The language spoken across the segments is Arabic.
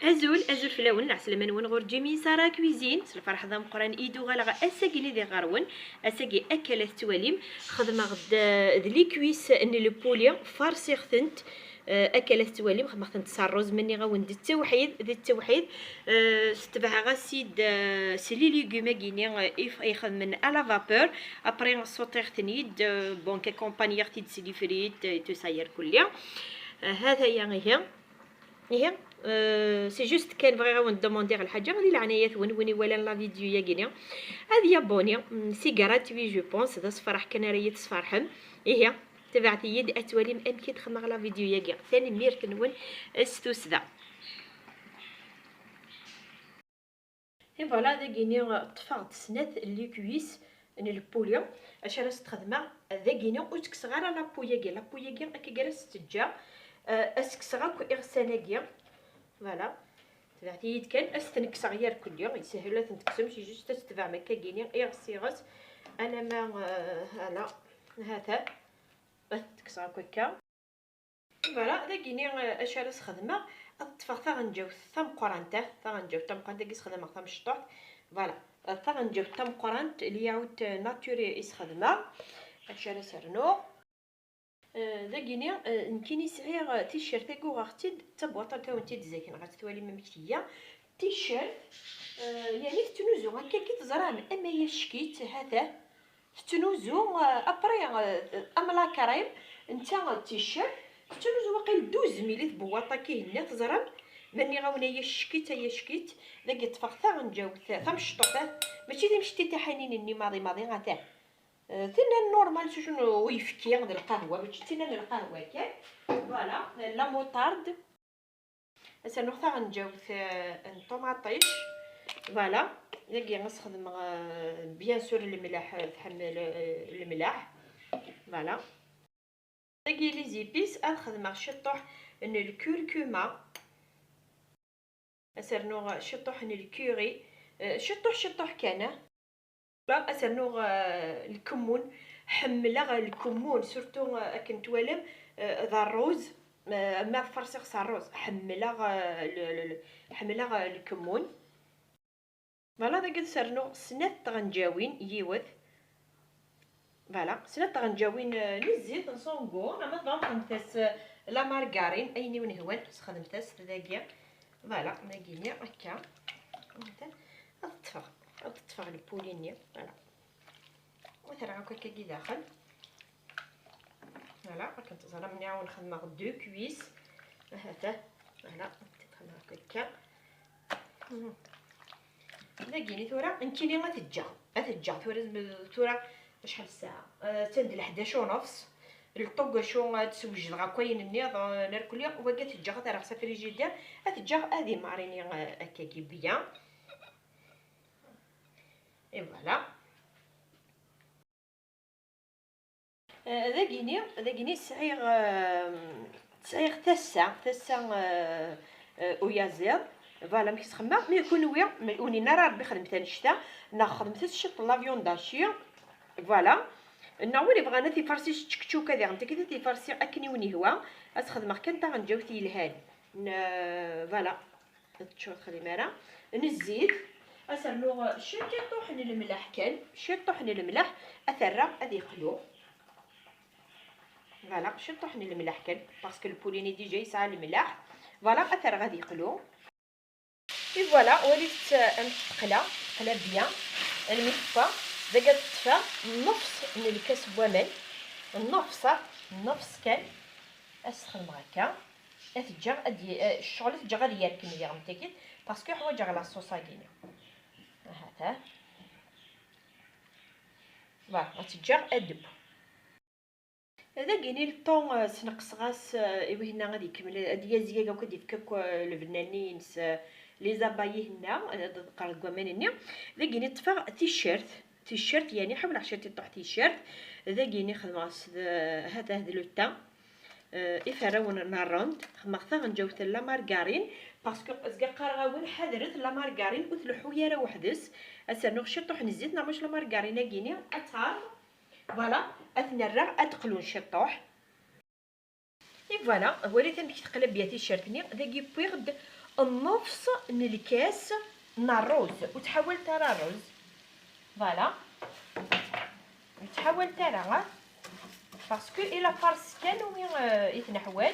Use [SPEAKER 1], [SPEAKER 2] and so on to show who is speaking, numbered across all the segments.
[SPEAKER 1] ازول فلاون العسلمان ون غور جيمي سارا كويزين الفرح ضم قران ايدو غلا اساكي لي دي غارون اساكي اكلت تواليم خدمه غد ذلي كويس ان لو بوليا فارسي خثنت اكلت تواليم خدمه خثنت ساروز مني غاون دي التوحيد ستبع غاسيد سي لي ليغوم كيني يخدم من على فابور ابري صوتير ثنيد بون كي كومباني اختي سي لي فريت تساير كليا هذا هي سي جوست كان بغي غير ندوموندي على الحاجه غادي العنايات وني ولا لا فيديو يا كينيا هذه يابونيا سي غراتوي جو بونس هذا صفرح كان ريت صفرحم هي تبعتي يد اتوالي امكي تخمغ لا فيديو يا كيا ثاني مير كنون استوسدا اي فوالا ذا كينيا طفات سنات لي كويس ان البوليو اش راه تخدمها ذا كينيا وتكس غير لا بويا لا بويا كي جالس تجا اسكس غا كو اغساناكيا فوالا تبعتي يد كان استنكس غير كل يوم يسهل تنكسم شي جوج تتبع ما كاينين اغسيغس انا ما هلا هذا تكسر كوكا فوالا دا كيني اش راس خدمه الطفا تا غنجاو ثم قرانته تا غنجاو تم قرانته كيس خدمه ثم شطوط فوالا تا غنجاو تم قرانت اللي يعود ناتوري اس خدمه اش راس رنو دا كيني نكيني صغير تيشيرت كو غارتي تبواطا كاونتي تزاكن غتوالي ممكيه تيشيرت يعني تنوزو هكا كي تزران اما هي شكيت هذا تنوزو ابري املا كريم نتا التيشيرت تنوزو واقيل 12 ملي بواطا كيهنا تزران ماني غاونا هي شكيت داك تفاق غنجاو ثم شطوطه ماشي تمشتي تا حنين ماضي غاتا تينا نورمال شنو ويفكي غد القهوه باش تينا القهوه كاع فوالا لا موطارد هسه نوخا غنجاو الطوماطيش فوالا ياكي غنستخدم بيان سور الملح تحمل الملح فوالا ياكي لي زيبيس نخدم الشطوح ان الكركما اسرنو شطوح ان الكوري شطوح كان لا اسرنو الكمون حمله الكمون سورتو كنت والم ذا الروز ما فرسي خص الروز حمله الكمون فوالا داك سرنو سنات غنجاوين يوث فوالا سنات غنجاوين للزيت نصونكو انا ما خدمتاس لا مارغارين ايني ونهوان خدمتاس داكيا فوالا داكيني هكا تطفى البولينيا فوالا وثرا هكا كي داخل فوالا كنتظهر مني عاون نخدم دو كويس هذا فوالا تخدم هكا داكيني ثورا نكيني غتجا ثورا شحال الساعه تند 11:30 الطوق شو تسوج غا كاين النيض نركل يوم وقت تجا غترا خصها فريجيدير تجا هذه ماريني هكاكي بيان اي فوالا ذاكيني صغير تسع ويازير فوالا ملي تخمم مي يكون ويا وني نرا ربي خدمت الشتا نخدمت الشط لافيون داشي فوالا ناولي بغانا تيفارسي تشكشوكا ديال انت كي تيفارسي اكني وني هو اسخدم كنت غنجاو تي الهاد فوالا تشوف خلي مارا نزيد اسرلو شي طحن الملح كان شي طحن الملح اثرى هذه خلو فوالا شي طحن الملح كان باسكو البوليني ديجا يسعى الملح فوالا اثر غادي يقلو اي فوالا وليت نتقلا بيان المصفى داك تطفى نص من الكاس بومن النص كان اسخدم هكا تجا الشغل تجا غادي يركن ليا غمتيكيت باسكو حوايج على الصوصا كاينه هذا فوالا غتجا ادب هذا كايني الطون سنقص غاس ايوا هنا غادي يكمل هادي زياده وكدي فكك الفنانين لي زابايي هنا قال كواماني هذا كايني طفا تيشيرت يعني حاول عشرتي طح تيشيرت هذا كايني خدم هذا لو تان افراون ناروند خمختها غنجاوت لا مارغارين باسكو ازكا قرغاون حضرت لا مارغارين وثلحو يا وحدس اسنو شطوح نزيت نعمش لا مارغارين كايني اثار فوالا اثنرا ادخلوا نشطوح اي فوالا هو اللي تمشي تقلب بها تيشيرتني داكي بيغد النص من الكاس من الروز وتحاول ترى الروز فوالا تحاول ترى باسكو الا فارس كان وين يتنحواج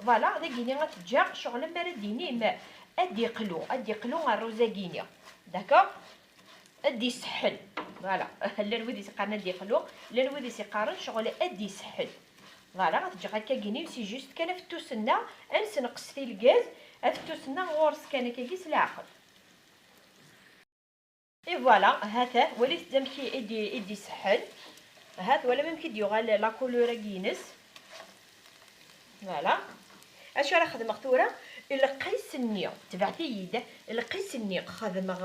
[SPEAKER 1] فوالا داكيني غتجا شغل ما رديني ما ادي قلو الروزاكيني داكوغ ادي سحل فوالا لا الودي سيقارن ادي قلو لا الودي سيقارن شغل ادي سحل فوالا غتجي هكا كيني سي جوست كان فتوسنا انس نقص في الغاز فتوسنا غورس كان كيس العقل اي فوالا هذا وليت تمشي ادي سحل هذا ولا ممكن ديوغال لا كولور كينس فوالا اش راه خدمه خطوره القيس النيو تبعتي يده القيس النيو خدمه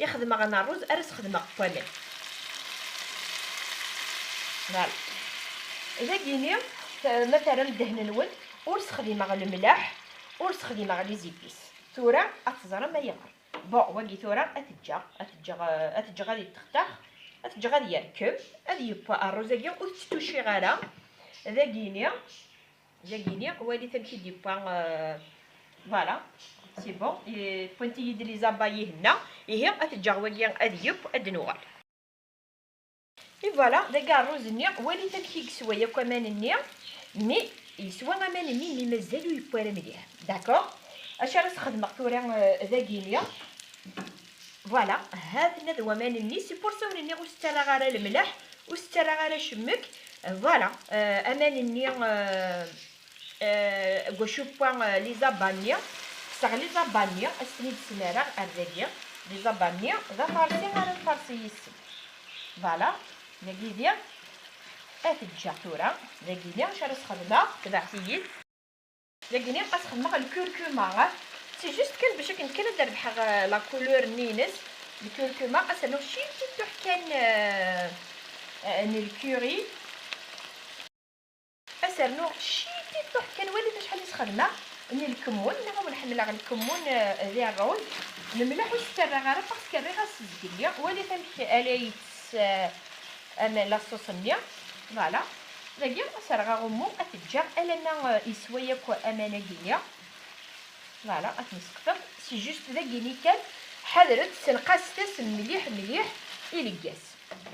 [SPEAKER 1] يخدم غنا الرز ارس خدمه كامل فوالا اذا كيني مثلا دهن الولد ورسخدي مع الملاح ورسخدي مع لي زيبيس ثورا اتزرا ما يغر بون واقي ثورا اتجا غادي تختار اتجا غادي يركب غادي يبقى الرزاكي وتتوشي غالا ذاكيني ولي تمشي دي بان فوالا سي بون بوينتي يد لي زابايي هنا هي اتجا واقي اديب ادنوال اي فوالا داكا الروز ني ولي تمشي كسويه كمان ني مي يسوى غمان ني مي مازالو يبوارا مليح داكوغ اش راه خدمه ثورا ذاكينيا فوالا هذا ندوى مان ني سي بور سا ني وسترا غير الملح وسترا غير شمك فوالا امان ني غوشو بوان لي زابانيا صغ لي زابانيا اسني بسماره ارزاكيا لي زابانيا ذا فارسي غير الفارسي يسم فوالا نقيديا اتجا ثورا نقيديا اش راه خدمه تبعتي لكن خدمه الكركما سي جوست كان باش كان نربح لا كولور نينس الكركما اسنو شي تروح كان الكوري اسنو شي تروح كان وليت شحال خدمه ني الكمون نغا نحمل على الكمون ديال الروز الملح والسر غير باسكو ريغا سزكليا وليت تمشي الايت انا لا صوصنيا فوالا لكن اسرغا غمو اتجا النا يسويا كو امانه كينيا فوالا اتنسكف سي جوست ذاكيني كان حضرت سنقاس مليح الكاس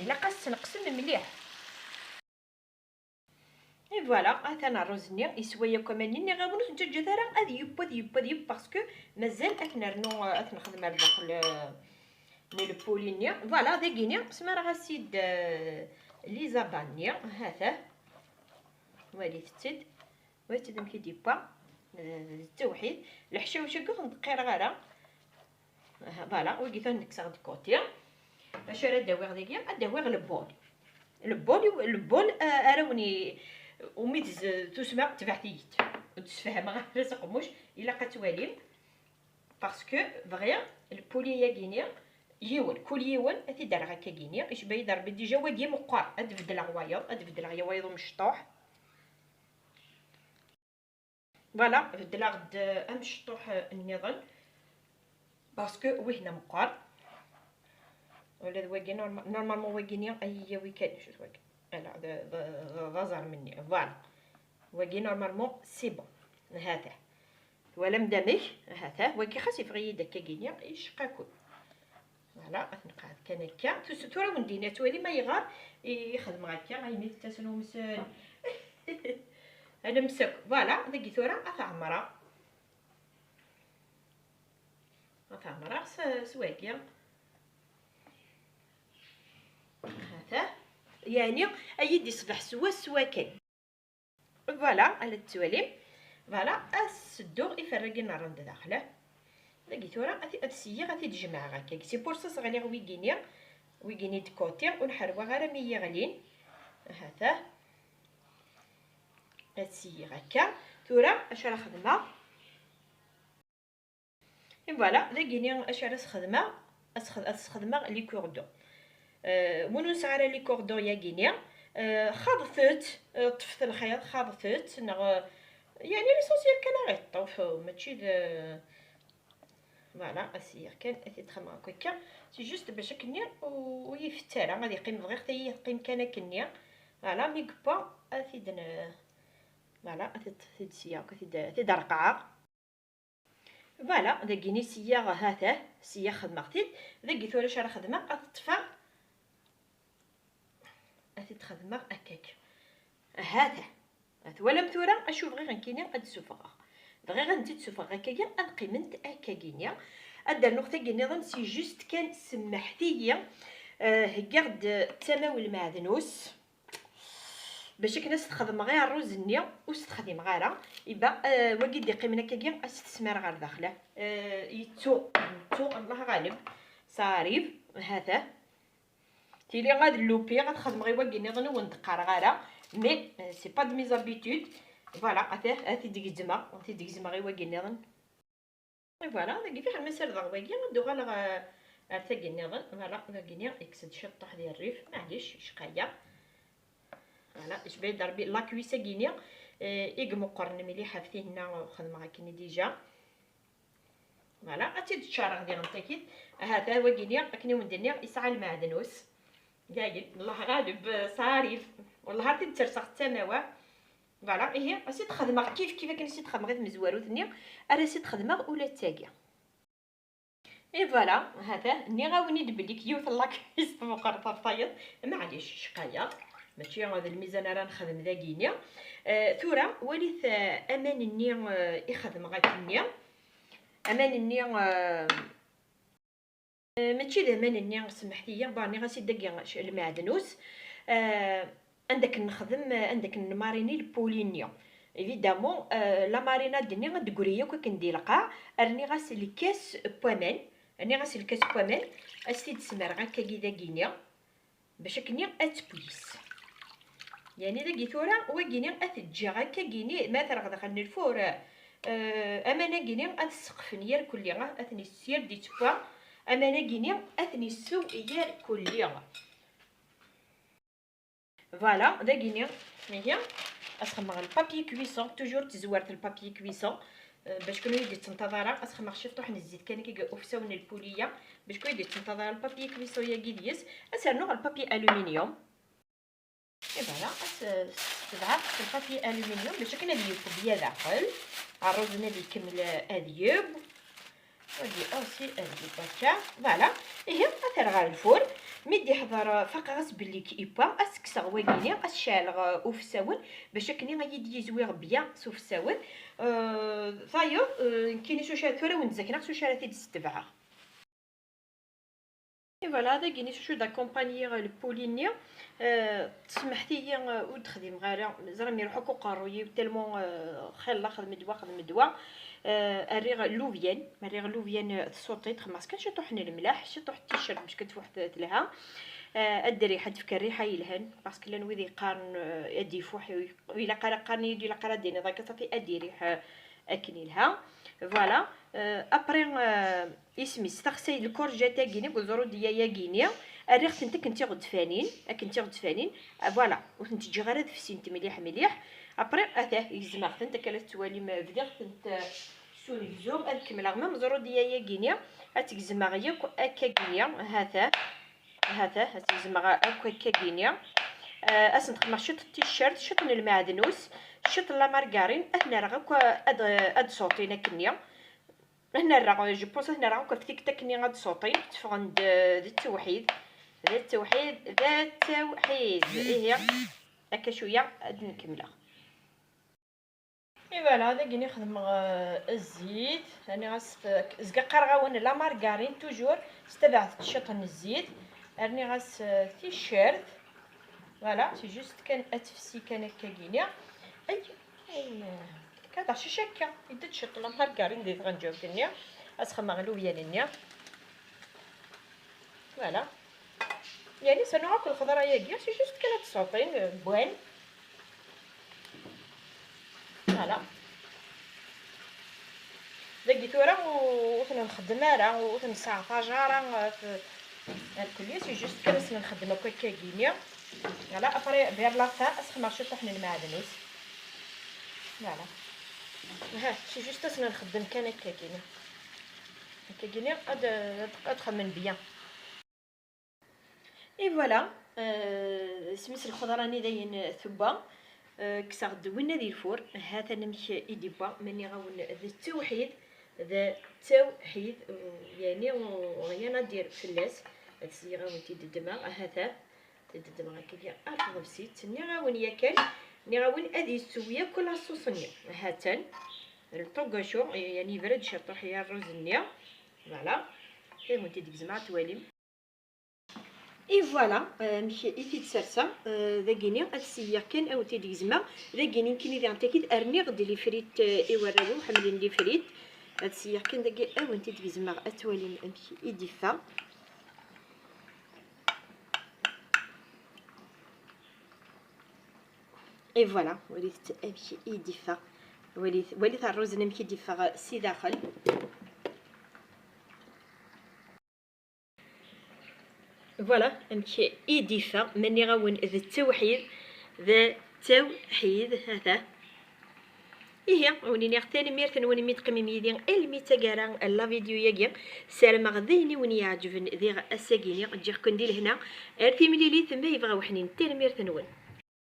[SPEAKER 1] الا قاس نقسم مليح اي فوالا انا الرز ني يسويا كمان ني غابونس نتا راه غادي يب باسكو مازال اكنرنو اتنخدم على داخل من البولينيا فوالا ذاكيني سما راه غاسيد لي زابانيا هذا ولي تتد وتد مكي ديبا التوحيد الحشاوشه كاع ندقير غير فوالا وقيت نكسر دي كوتي باش راه داوير ديكيا داوير البول اراوني وميت تسمع تبعتيت وتفهم غير سقموش الا قتواليم باسكو فغيا البوليه كينيا يون كل يون تيدار هكا كينيا اش باي ضرب ديجا واقي مقار ادبدل غوايض ادبدل غوايض مشطوح فوالا بدلا غد مشطوح النظام باسكو وهنا مقار ولا واقي نورمالمون واقيني اي ويكاند شوف واقي لا غزر مني فوالا واقي نورمالمون سي بون هذا ولا مدامك هذا واقي خاص يفغي داك كينيا يشقاكل فوالا نقعد كان هكا تورا وندينا توالي ما يغار يخدم هكا غيميت تسنو مسال انا مسك فوالا داكي ثورا اتعمرا سواكيا هذا يعني ايدي صباح سوا كان فوالا على التوالي فوالا الصدوغ يفرق النار داخله داكي ثورا اتسيي غادي تجمع هكا سي بور سا صغالي ويكيني دكوتي ونحروا غير مي يغلين هذا اتسيي هكا ثورا اش راه خدمه فوالا داكيني اش راه خدمه خدمه لي كوردو ونوس على لي كوردو يا كينيا خاضفت طفت الخيط خاضفت يعني ليسونسيال كان غير طوف ماشي فوالا اسير كان تخمم هكا سي جوست باش كنيا ويفترى غادي يقيم غير حتى يقيم كان كنيا فوالا مي با افيدنا فوالا تيد سيا تيد رقعه. فوالا داكيني سيا هاته سيا خدمتيد داكي ثورا شرا خدمه اطفى تخدمه هكاك هاته ولا ثورا اشوف غير غنكيني قد سوفغ دغيا غنتي تسوفغ هكايا انقيمنت هكاكينيا ادار نقطه كنظن سي جوست كان سمحتيا هكاغد تماول المعدنوس باش كنا تخدم غير الروز النيا وستخدم غيرها يبقى واكي دي قيمنا كاكيا استثمار غير داخله يتو الله غالب صاريف هذا تيلي غاد اللوبي غتخدم غير واكي نظن وندقر غيرها مي سي با دو مي زابيتود. فوالا هاتي ديك الزما وانتي ديك الزما غير واكي نظن فوالا داكي فيها المسار ضغواكي غندو غير ارتاكي نظن فوالا داكيني اكسد شطح ديال الريف معليش شقايه. فوالا جبي ضربي لا كويسه كينيا مقرن مليحه فيهنا خدمه هكيني ديجا. فوالا غاتي تشارغ ديال نتاكيد هذا هو كينيا كني وندير يسعى المعدنوس قايل الله غالب صاريف والله هاتي ترسخ التماوه. فوالا هي راسي تخدمها كيف كنتي تخدمها غير مزوارو ثاني راسي تخدمها ولا تاكيا. اي فوالا هذا ني غاوني دبليك يوث لاك يسمو قرطه طايط معليش شقايه ماشي هذا الميزان راه نخدم ذاكينيا ثورا وليت امان النيا يخدم غاكينيا امان النيا ماشي امان النيا سمحتيا باني غاسي داكيا المعدنوس عندك نخدم عندك نماريني البولينيا ايفيدامون لا مارينا دني غدكوريا كندير القاع راني غاسل الكاس بوامان راني غاسل الكاس بوامان استي تسمر غاكا كيداكينيا باش كني اتبويس يعني داكي ثورا وكيني اتجي هكا كيني مثلا غدا خلني الفور امانه كيني اتسقف نير كليا اثني السير ديت بوا امانه كيني اثني السو يار كليا. فوالا داكيني هي اسخمغ البابي كويسون توجور تزوارت البابي كويسون باش كون يدي تنتظر اسخمغ شي طوح الزيت كان كي اوفساون البوليه باش كون يدي تنتظر البابي كويسون يا كيديس اسرنو البابي الومنيوم. اي فوالا تبعث البابي الومنيوم باش كنا ديوب بيا داخل الرز نبي يكمل اديوب ودي اوسي اديوب هكا. فوالا هي اثر غير الفور ميدي حضر فقاس بلي كيبا اسكسا واكيني اشالغ اوفساون باش كني غيدي زويغ بيان سوفساون ثايو كاين شو شات ثورا ونتذكر شو شارتي تستبعها. اي فوالا هذا كاين شو داكومبانيير البولينيا تسمحتي وتخدم غير زعما يروحوا كقروي تالمون خلا خدم دوا الريغ لوفيان الريغ لوفيان تصوتي تخماس كان شي طحن الملاح شي طح التيشيرت باش كتفوح لها الدري حد فكر ريحه يلهن باسكو لان ويدي قارن يدي فوح الا قارن يدي لا قارن دينا داك صافي ادي ريحه اكني لها. فوالا ابري اسمي استغسي الكورجيتا كيني بزرو ديايا كينيا الريغ تنتك كنتي غدفانين غدفانين فوالا وانت تجي غير دفسينت مليح ابري اتاه يزمع انت كلا توالي ما بديت انت سوري زوم نكمل غير مزرو ديايا كينيا هتجزمع غيا هكا كينيا هذا هتجزمع هكا كينيا اسنت مارشيت التيشيرت شط المعدنوس شط لا مارغارين هنا راه اد صوتينا كنيا هنا راه جو بونس هنا راه كفتيك تكني غاد صوتي تفغند التوحيد ذات توحيد هي هكا شويه غاد نكملها. اي فوالا هذا كي نخدم الزيت راني غاس زكا قرغاون لا مارغارين توجور استبعت شطن الزيت راني غاس تيشيرت فوالا سي جوست كان اتفسي كان هكا كينيا اي كذا شكا يدت شط لا مارغارين ديت غنجاوب كنيا اسخم مغلوبيه لنيا فوالا يعني سنوع كل خضره ياكيا سي جوست كانت تصوطين بوين فوالا داكي ثورا وثنا نخدمها راه وثنا ساعه راه الكليه سي جوست كنت نخدم هكا كينيا فوالا ابري بير لا فا اسخم شي طحن المعدنوس فوالا ها سي جوست انا نخدم كان هكا كينيا ادخل بيان. اي فوالا سميت الخضره راني داين ثبه كسا دوينا ديال الفور. هذا نمشي يديبا ماني غاون ذا التوحيد، ذا التوحيد يعني غيانا دير فلاس. هادسي غاون تيددما هذا تددما هكايا الغبسيت ني غاون ياكل ني غاون ادي سويه كل صوصني هاتن الطوغاشو يعني برد شطح يا الرز النيا فوالا كيما تيديك زعما تواليم. اي فوالا مشي يفيد سرسا ذاكيني السيا كان او تيديك زعما ذاكيني يمكن اذا انت كي ارني غدي لي فريت ايوراو حملين لي فريت هادسيا كان داكي او انت تيديك زعما التواليم مشي يدفا. اي فوالا وليت امشي يدفا وليت الرز نمشي يدفا سي داخل. فوالا امشي يدفا ماني غاون ذا التوحيد هذا إيه وني نختار ميرثن وني ميتقمي ميدين الميتا كارا لا فيديو ياكي سالم غذيني وني يعجبني ذي الساكيني جيك كندير هنا ارتي مليلي ثم يبغى وحنين تير ميرثن ون.